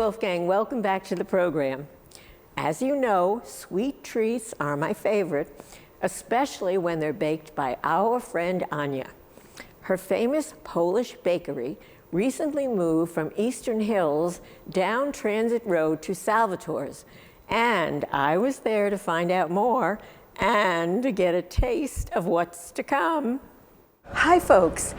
Wolfgang. Welcome back to the program. As you know, sweet treats are my favorite, especially when they're baked by our friend Ania. Her famous Polish bakery recently moved from Eastern Hills down Transit Road to Salvatore's, and I was there to find out more and to get a taste of what's to come. Hi folks,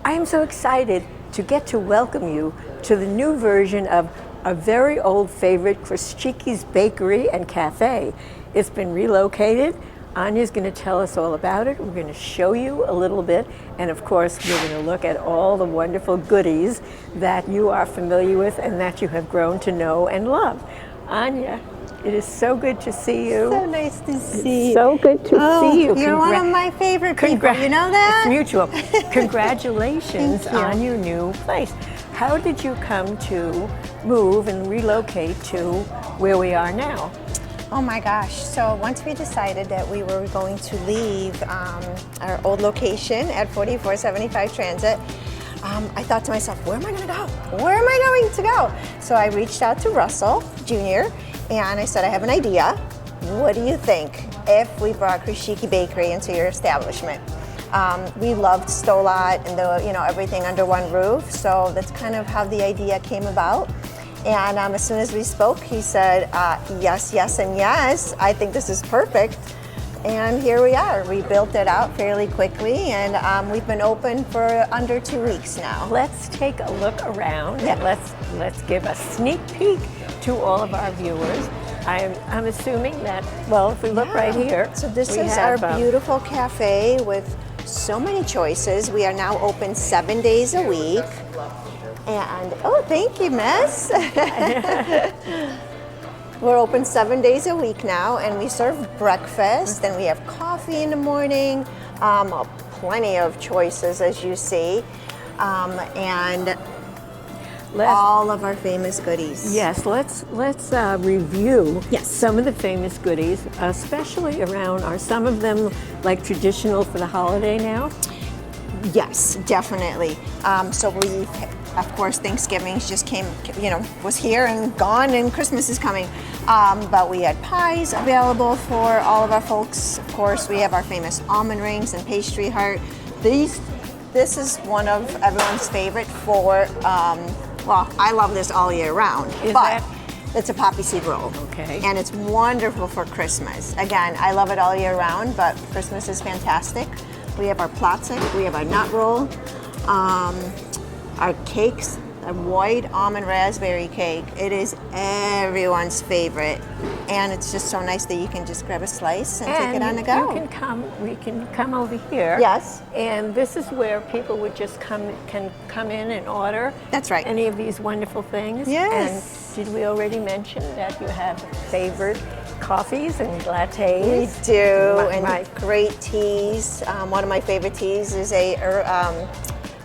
I am so excited to get to welcome you to the new version of a very old favorite, Chrusciki Bakery and Cafe. It's been relocated. Ania's going to tell us all about it. We're going to show you a little bit, and of course we're going to look at all the wonderful goodies that you are familiar with and that you have grown to know and love. Ania, it is so good to see you. So nice to see you. So good to see you. You're one of my favorite people, you know that? It's mutual. Congratulations Thank you. on your new place. How did you come to move and relocate to where we are now? Oh my gosh, so once we decided that we were going to leave our old location at 4475 Transit, I thought to myself, where am I going to go? Where am I going to go? So I reached out to Russell Jr. and I said, I have an idea. What do you think if we brought Chrusciki Bakery into your establishment? We loved Stolat and everything under one roof, so that's kind of how the idea came about. And as soon as we spoke, he said, yes, yes, and yes. I think this is perfect. And here we are. We built it out fairly quickly, and we've been open for under 2 weeks now. Let's take a look around and let's give a sneak peek to all of our viewers. I'm assuming that, well, if we look right here. So this is our beautiful cafe with so many choices. We are now open 7 days a week. And, oh, thank you, miss. We're open 7 days a week now, and we serve breakfast, and we have coffee in the morning, plenty of choices, as you see, and all of our famous goodies. Yes, let's review some of the famous goodies, especially around, are some of them like traditional for the holiday now? Yes, definitely. So we, of course, Thanksgiving just came, was here and gone, and Christmas is coming. But we had pies available for all of our folks. Of course, we have our famous almond rings and pastry heart. This is one of everyone's favorite for, well, I love this all year round. It's a poppy seed roll. Okay. And it's wonderful for Christmas. Again, I love it all year round, but Christmas is fantastic. We have our platzik, we have our nut roll, our cakes, a white almond raspberry cake. It is everyone's favorite, and it's just so nice that you can just grab a slice and take it on the go. We can come over here. Yes. And this is where people would just can come in and order. That's right. Any of these wonderful things. Yes. And did we already mention that you have favorite coffees and lattes? We do, great teas. One of my favorite teas is a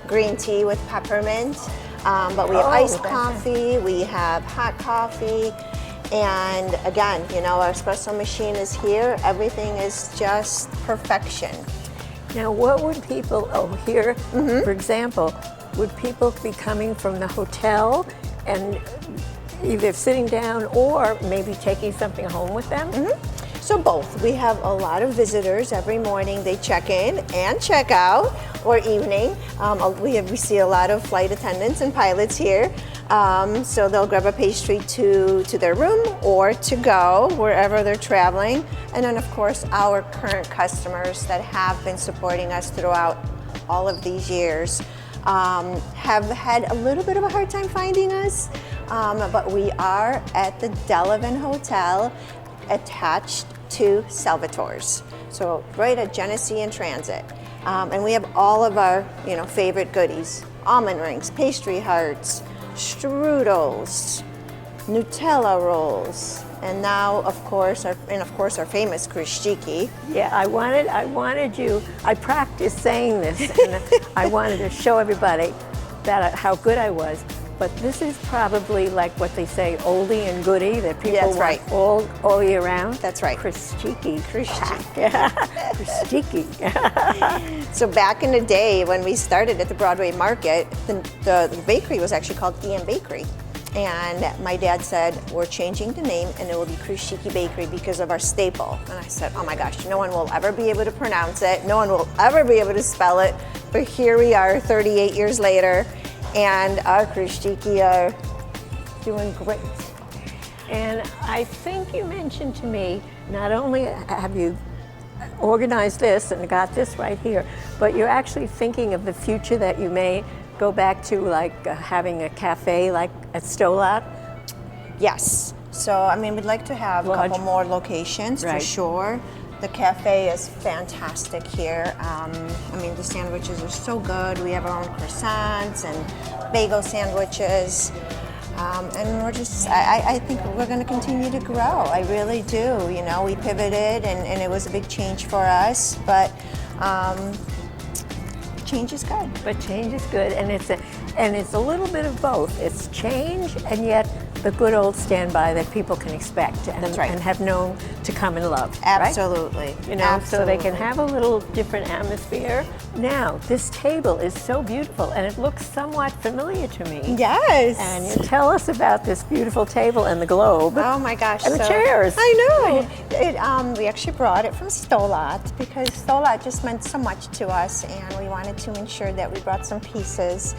green tea with peppermint. But we have iced coffee, we have hot coffee, and again, our espresso machine is here. Everything is just perfection. Now, what would people, here, for example, would people be coming from the hotel and either sitting down or maybe taking something home with them? So both. We have a lot of visitors every morning. They check in and check out, or evening. We see a lot of flight attendants and pilots here. So they'll grab a pastry to their room or to go wherever they're traveling. And then of course our current customers that have been supporting us throughout all of these years have had a little bit of a hard time finding us. But we are at the Delavan Hotel, attached to Salvatore's. So right at Genesee and Transit. And we have all of our favorite goodies. Almond rings, pastry hearts, strudels, Nutella rolls, and now of course our famous Chrusciki. Yeah, I practiced saying this, and I wanted to show everybody that how good I was. But this is probably like what they say, oldie and goodie, that people want all year round. That's right. Chrusciki. Chrusciki. Chrusciki. So back in the day when we started at the Broadway Market, the bakery was actually called Ian Bakery. And my dad said, we're changing the name and it will be Chrusciki Bakery because of our staple. And I said, oh my gosh, no one will ever be able to pronounce it. No one will ever be able to spell it. But here we are 38 years later, and our Chrusciki are doing great. And I think you mentioned to me, not only have you organized this and got this right here, but you're actually thinking of the future that you may go back to, like having a cafe like at Stolat? Yes. So, I mean, we'd like to have a couple more locations for sure. The cafe is fantastic here. I mean, the sandwiches are so good. We have our own croissants and bagel sandwiches. And we're just, I think we're going to continue to grow. I really do. You know, we pivoted and it was a big change for us, but change is good. But change is good, and it's a little bit of both. It's change, and yet the good old standby that people can expect and, and have known to come and love. Absolutely. Right? You know, so they can have a little different atmosphere. Now, this table is so beautiful, and it looks somewhat familiar to me. Yes. And you tell us about this beautiful table and the globe. Oh my gosh. And the chairs. I know. We actually brought it from Stolat because Stolat just meant so much to us, and we wanted to ensure that we brought some pieces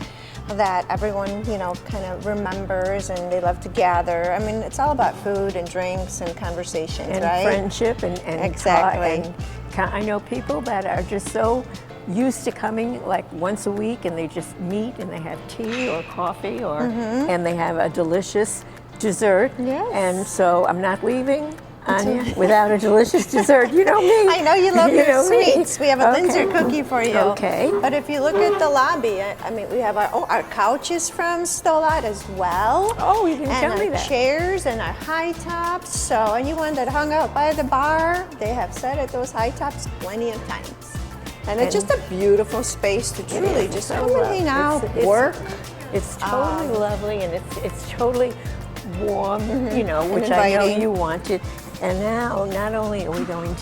that everyone, you know, kind of remembers and they love to gather. I mean, it's all about food and drinks and conversations, and right? Friendship and exactly. And I know people that are just so used to coming like once a week, and they just meet and they have tea or coffee or and they have a delicious dessert. Yes. And so I'm not leaving, Ania, without a delicious dessert. You know me. I know you love your sweets. We have a Linzer cookie for you. Okay. But if you look at the lobby, I mean, we have our couches from Stolat as well. Oh, you didn't tell me that. And our chairs and our high tops. So anyone that hung out by the bar, they have sat at those high tops plenty of times. And it's just a beautiful space to truly just come and hang out, work. It's totally lovely, and it's totally warm, you know, which inviting. I know you wanted. And now, not only are we going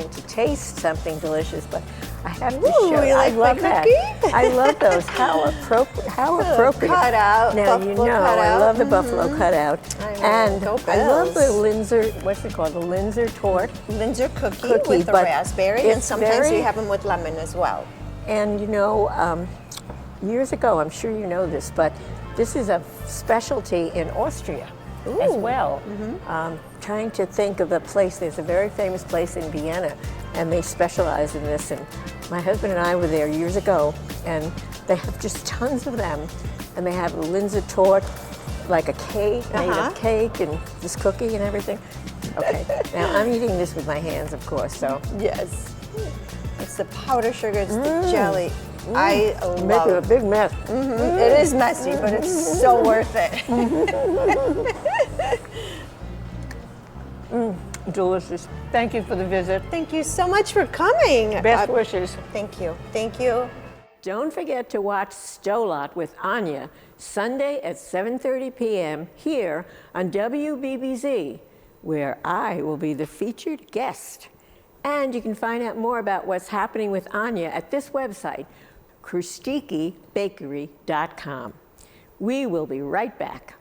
to taste something delicious, but I have to show you. I love that. I love those. How appropriate. How appropriate. Cutout. Now you know I love the buffalo cutout, and I love the Linzer. What's it called? The Linzer tort. Linzer cookie with the raspberry, and sometimes we have them with lemon as well. And you know, years ago, I'm sure you know this, but this is a specialty in Austria. As well. Trying to think of a place, there's a very famous place in Vienna, and they specialize in this. And my husband and I were there years ago, and they have just tons of them. And they have a Linzer tort, like a cake, made of cake, and this cookie and everything. Okay, now I'm eating this with my hands, of course, so. Yes. It's the powdered sugar, it's the jelly. I love Making a big mess. It is messy, but it's so worth it. Delicious. Thank you for the visit. Thank you so much for coming. Best wishes. Thank you. Thank you. Don't forget to watch Stolat with Ania Sunday at 7:30 p.m. here on WBBZ, where I will be the featured guest. And you can find out more about what's happening with Ania at this website, ChruscikiBakery.com. We will be right back.